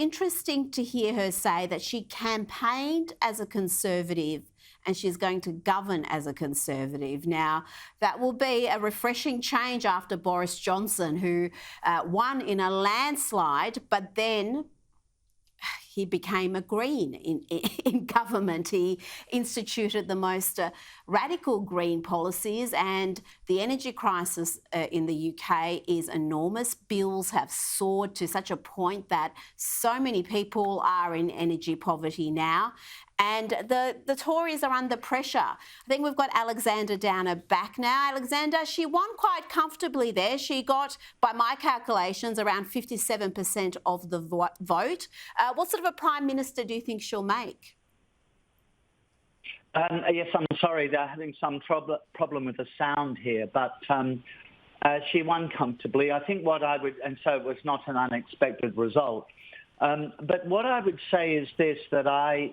interesting to hear her say that she campaigned as a Conservative and she's going to govern as a Conservative. Now, that will be a refreshing change after Boris Johnson, who won in a landslide, but then he became a Green in government. He instituted the most radical green policies, and the energy crisis in the UK is enormous. Bills have soared to such a point that so many people are in energy poverty now. And the Tories are under pressure. I think we've got Alexander Downer back now. Alexander, she won quite comfortably there. She got, by my calculations, around 57% of the vote. What sort of a Prime Minister do you think she'll make? Yes, I'm sorry, they're having some problem with the sound here, but she won comfortably. I think what I would, and so it was not an unexpected result. But what I would say is this, that I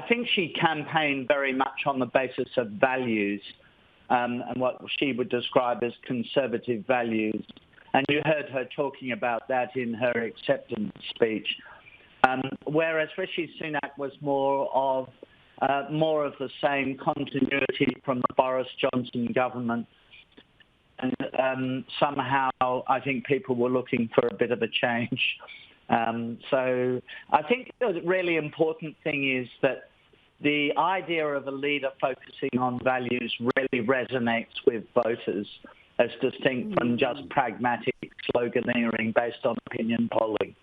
think she campaigned very much on the basis of values and what she would describe as conservative values. And you heard her talking about that in her acceptance speech. Whereas Rishi Sunak was more of the same continuity from the Boris Johnson government. And somehow I think people were looking for a bit of a change. So I think the really important thing is that the idea of a leader focusing on values really resonates with voters as distinct from just pragmatic sloganeering based on opinion polling.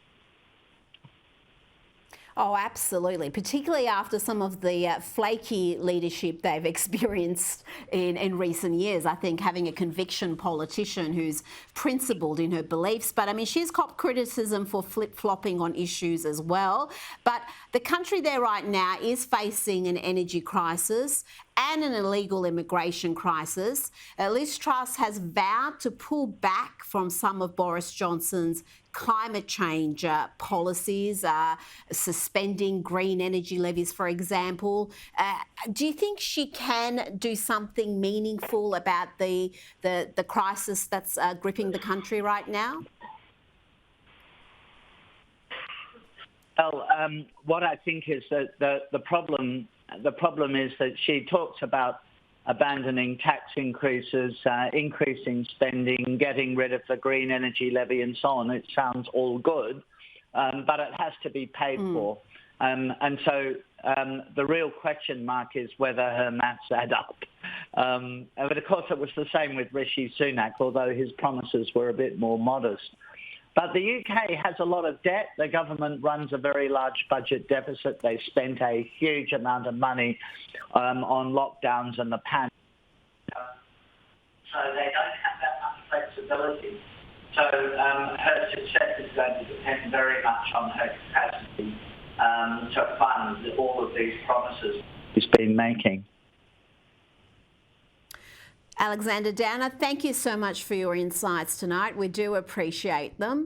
Oh, absolutely, particularly after some of the flaky leadership they've experienced in recent years. I think having a conviction politician who's principled in her beliefs, but I mean, she's copped criticism for flip-flopping on issues as well. But the country there right now is facing an energy crisis and an illegal immigration crisis. Liz Truss has vowed to pull back from some of Boris Johnson's climate change policies, suspending green energy levies, for example. Do you think she can do something meaningful about the crisis that's gripping the country right now? Well, what I think is that the problem is that she talks about abandoning tax increases, increasing spending, getting rid of the green energy levy and so on. It sounds all good, but it has to be paid for. And so the real question mark is whether her maths add up. But of course it was the same with Rishi Sunak, although his promises were a bit more modest. But the UK has a lot of debt. The government runs a very large budget deficit. They spent a huge amount of money on lockdowns and the pandemic. So they don't have that much flexibility. So her success is going to depend very much on her capacity to fund all of these promises she's been making. Alexander Downer, thank you so much for your insights tonight. We do appreciate them.